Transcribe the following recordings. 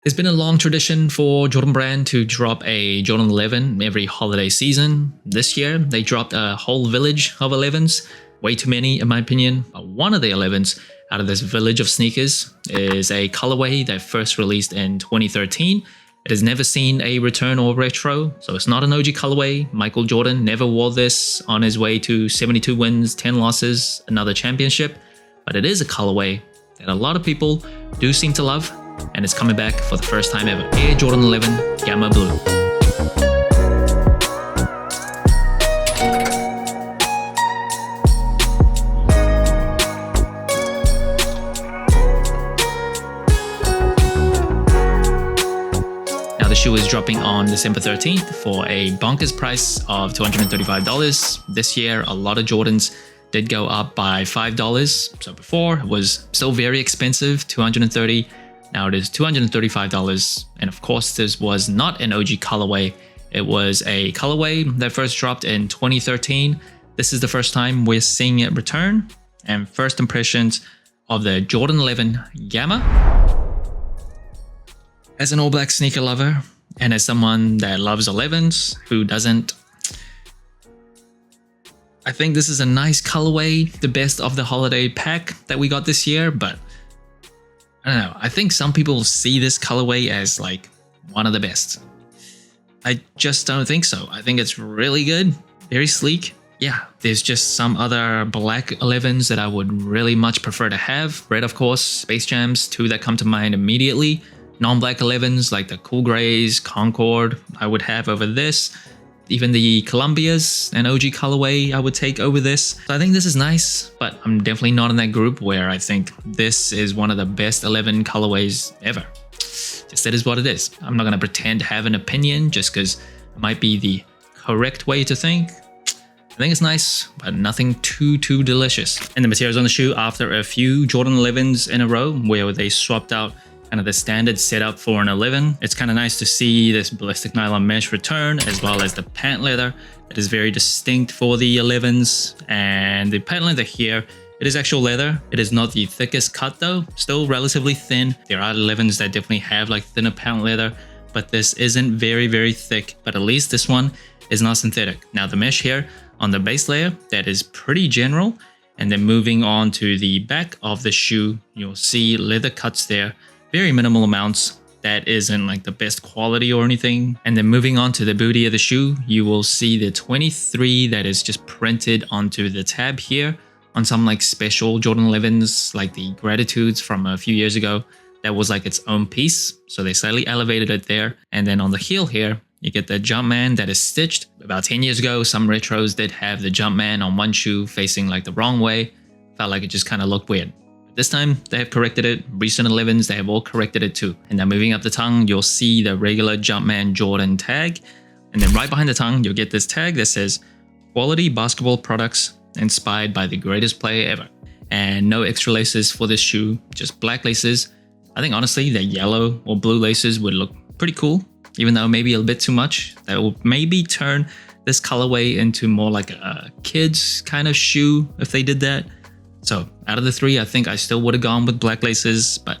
It's been a long tradition for Jordan Brand to drop a Jordan 11 every holiday season. This year, they dropped a whole village of 11s. Way too many, in my opinion. But one of the 11s out of this village of sneakers is a colorway that first released in 2013. It has never seen a return or retro, so it's not an OG colorway. Michael Jordan never wore this on his way to 72 wins, 10 losses, another championship. But it is a colorway that a lot of people do seem to love, and it's coming back for the first time ever. Air Jordan 11 Gamma Blue. Now the shoe is dropping on December 13th for a bonkers price of $235. This year, a lot of Jordans did go up by $5. So before it was still very expensive, $230. Now it is $235, and of course this was not an OG colorway. It was a colorway that first dropped in 2013. This is the first time we're seeing it return, and first impressions of the Jordan 11 Gamma. As an all-black sneaker lover, and as someone that loves 11s, who doesn't? I think this is a nice colorway, the best of the holiday pack that we got this year, but I don't know, I think some people see this colorway as like one of the best. I just don't think so. I think it's really good, very sleek. Yeah, there's just some other black 11s that I would really much prefer to have. Red, of course, Space Jams, two that come to mind immediately. Non-black 11s like the Cool Grays, Concord, I would have over this. Even the Columbias, an OG colorway, I would take over this. So I think this is nice, but I'm definitely not in that group where I think this is one of the best 11 colorways ever. Just that is what it is. I'm not going to pretend to have an opinion just because it might be the correct way to think. I think it's nice, but nothing too delicious. And the materials on the shoe, after a few Jordan 11s in a row where they swapped out kind of the standard setup for an 11. It's kind of nice to see this ballistic nylon mesh return, as well as the pant leather. It is very distinct for the 11s, and the pant leather here, it is actual leather. It is not the thickest cut though, still relatively thin. There are 11s that definitely have like thinner pant leather, but this isn't very thick, but at least this one is not synthetic. Now the mesh here on the base layer, that is pretty general, and then moving on to the back of the shoe, you'll see leather cuts there. Very minimal amounts. That isn't like the best quality or anything. And then moving on to the booty of the shoe, you will see the 23 that is just printed onto the tab here on some like special Jordan 11s, like the Gratitudes from a few years ago. That was like its own piece. So they slightly elevated it there. And then on the heel here, you get the Jumpman that is stitched. About 10 years ago, some retros did have the Jumpman on one shoe facing like the wrong way. Felt like it just kind of looked weird. This time, they have corrected it. Recent 11s, they have all corrected it too. And now moving up the tongue, you'll see the regular Jumpman Jordan tag. And then right behind the tongue, you'll get this tag that says, quality basketball products inspired by the greatest player ever. And no extra laces for this shoe, just black laces. I think honestly, the yellow or blue laces would look pretty cool, even though maybe a bit too much. That will maybe turn this colorway into more like a kid's kind of shoe if they did that. So out of the three, I think I still would have gone with black laces, but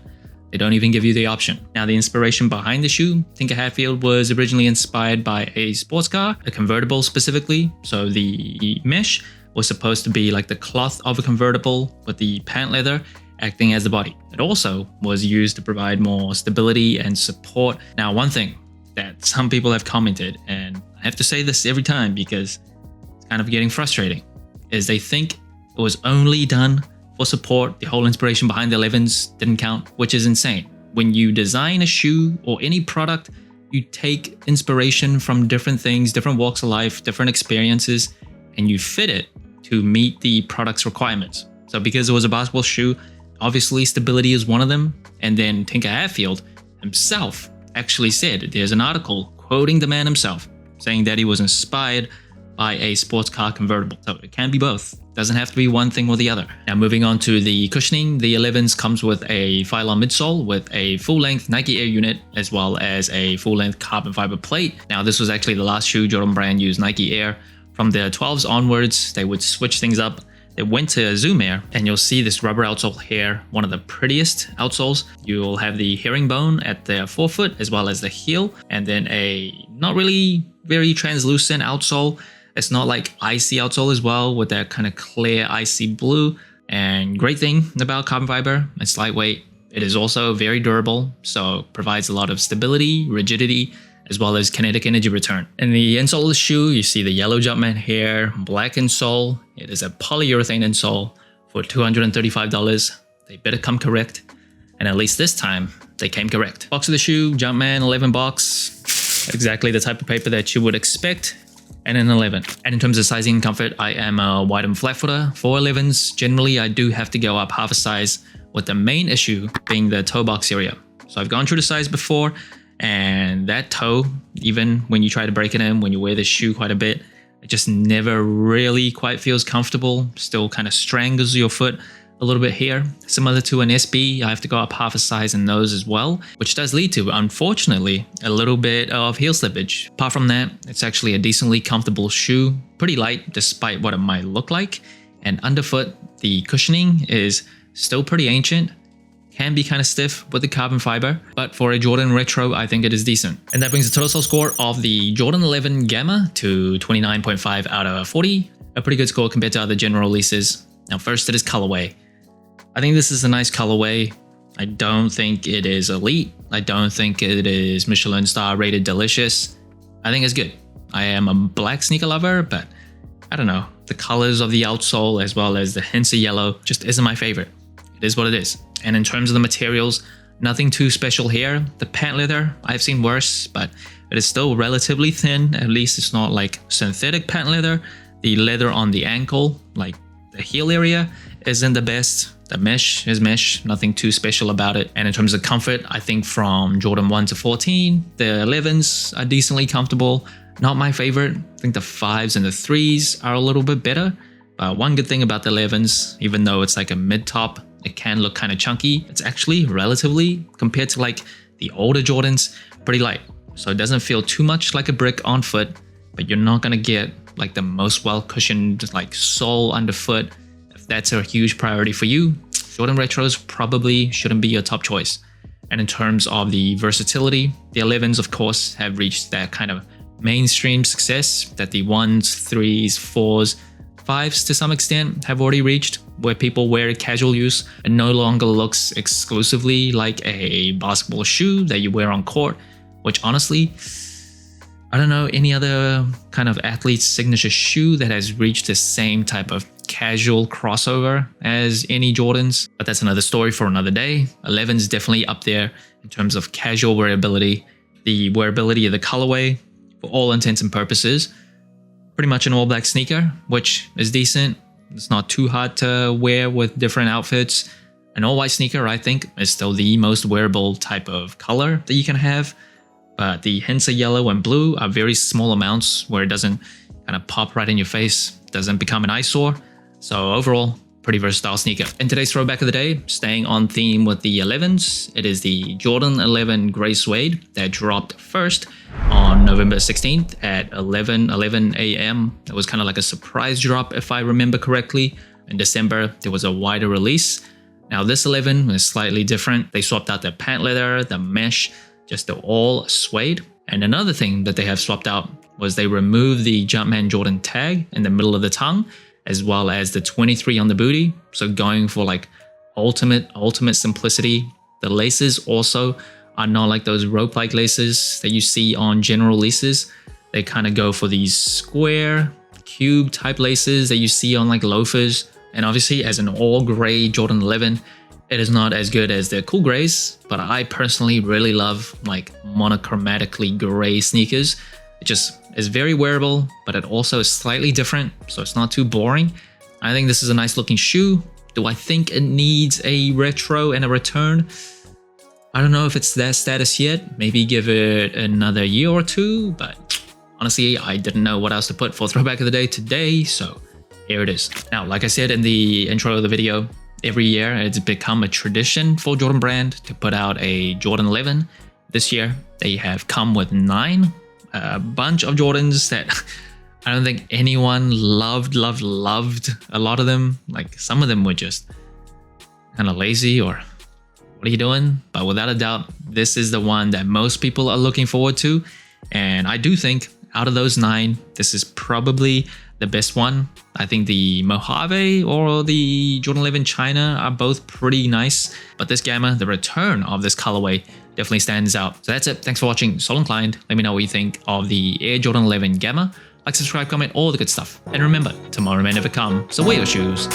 they don't even give you the option. Now the inspiration behind the shoe, Tinker Hatfield was originally inspired by a sports car, a convertible specifically. So the mesh was supposed to be like the cloth of a convertible with the pant leather acting as the body. It also was used to provide more stability and support. Now one thing that some people have commented, and I have to say this every time because it's kind of getting frustrating, is they think it was only done for support. The whole inspiration behind the 11s didn't count, which is insane. When you design a shoe or any product, you take inspiration from different things, different walks of life, different experiences, and you fit it to meet the product's requirements. So because it was a basketball shoe, obviously stability is one of them. And then Tinker Hatfield himself actually said, there's an article quoting the man himself, saying that he was inspired by a sports car convertible. So it can be both. Doesn't have to be one thing or the other. Now moving on to the cushioning, the 11s comes with a Phylon midsole with a full-length Nike Air unit as well as a full-length carbon fiber plate. Now this was actually the last shoe Jordan Brand used Nike Air. From the 12s onwards, they would switch things up. They It went to Zoom Air, and you'll see this rubber outsole here, one of the prettiest outsoles. You'll have the herringbone at the forefoot as well as the heel, and then a not really very translucent outsole. It's not like icy outsole as well with that kind of clear icy blue. And great thing about carbon fiber, it's lightweight. It is also very durable, so provides a lot of stability, rigidity, as well as kinetic energy return. In the insole of the shoe, you see the yellow Jumpman here, black insole. It is a polyurethane insole for $235. They better come correct. And at least this time, they came correct. Box of the shoe, Jumpman 11 box. Exactly the type of paper that you would expect. And an 11. And in terms of sizing and comfort, I am a wide and flat footer. For 11s, generally I do have to go up half a size, with the main issue being the toe box area. So I've gone through the size before, and that toe, even when you try to break it in, when you wear this shoe quite a bit, it just never really quite feels comfortable. Still kind of strangles your foot a little bit here. Similar to an SB, I have to go up half a size in those as well, which does lead to, unfortunately, a little bit of heel slippage. Apart from that, it's actually a decently comfortable shoe, pretty light despite what it might look like. And underfoot, the cushioning is still pretty ancient, can be kind of stiff with the carbon fiber, but for a Jordan Retro, I think it is decent. And that brings the total sole score of the Jordan 11 Gamma to 29.5 out of 40, a pretty good score compared to other general releases. Now first, it is colorway. I think this is a nice colorway. I don't think it is elite. I don't think it is Michelin star rated delicious. I think it's good. I am a black sneaker lover, but I don't know. The colors of the outsole as well as the hints of yellow just isn't my favorite. It is what it is. And in terms of the materials, nothing too special here. The pant leather, I've seen worse, but it is still relatively thin. At least it's not like synthetic pant leather. The leather on the ankle, like the heel area, isn't the best. The mesh is mesh, nothing too special about it. And in terms of comfort, I think from Jordan 1 to 14, the 11s are decently comfortable. Not my favorite. I think the 5s and the 3s are a little bit better. But one good thing about the 11s, even though it's like a mid-top, it can look kind of chunky. It's actually relatively, compared to like the older Jordans, pretty light. So it doesn't feel too much like a brick on foot, but you're not gonna get like the most well-cushioned like sole underfoot. If that's a huge priority for you, Jordan Retros probably shouldn't be your top choice. And in terms of the versatility, the 11s of course have reached that kind of mainstream success that the 1s, 3s, 4s, 5s to some extent have already reached, where people wear casual use and no longer looks exclusively like a basketball shoe that you wear on court, which honestly, I don't know any other kind of athlete's signature shoe that has reached the same type of casual crossover as any Jordans, but that's another story for another day. 11's definitely up there in terms of casual wearability. The wearability of the colorway, for all intents and purposes, pretty much an all black sneaker, which is decent. It's not too hard to wear with different outfits. An all white sneaker, I think, is still the most wearable type of color that you can have. But the hints of yellow and blue are very small amounts where it doesn't kind of pop right in your face, doesn't become an eyesore. So overall, pretty versatile sneaker. In today's throwback of the day, staying on theme with the 11s, it is the Jordan 11 Grey Suede that dropped first on November 16th at 11:11 a.m. It was kind of like a surprise drop, if I remember correctly. In December, there was a wider release. Now this 11 is slightly different. They swapped out the pant leather, the mesh, just the all suede. And another thing that they have swapped out was they removed the Jumpman Jordan tag in the middle of the tongue, as well as the 23 on the booty. So going for like ultimate simplicity. The laces also are not like those rope-like laces that you see on general releases. They kind of go for these square, cube type laces that you see on like loafers. And obviously as an all gray Jordan 11, it is not as good as the cool grays, but I personally really love like monochromatically gray sneakers. It just is very wearable, but it also is slightly different, so it's not too boring. I think this is a nice looking shoe. Do I think it needs a retro and a return? I don't know if it's that status yet. Maybe give it another year or two, but honestly, I didn't know what else to put for throwback of the day today, so here it is. Now, like I said in the intro of the video, every year it's become a tradition for Jordan Brand to put out a Jordan 11. This year, they have come with 9. A bunch of Jordans that I don't think anyone loved a lot of them. Like some of them were just kind of lazy or what are you doing? But without a doubt, this is the one that most people are looking forward to. And I do think out of those 9, this is probably the best one. I think the Mojave or the Jordan 11 China are both pretty nice. But this Gamma, the return of this colorway, definitely stands out. So that's it. Thanks for watching. Sol Inclined. Let me know what you think of the Air Jordan 11 Gamma. Like, subscribe, comment, all the good stuff. And remember, tomorrow may never come, so wear your shoes.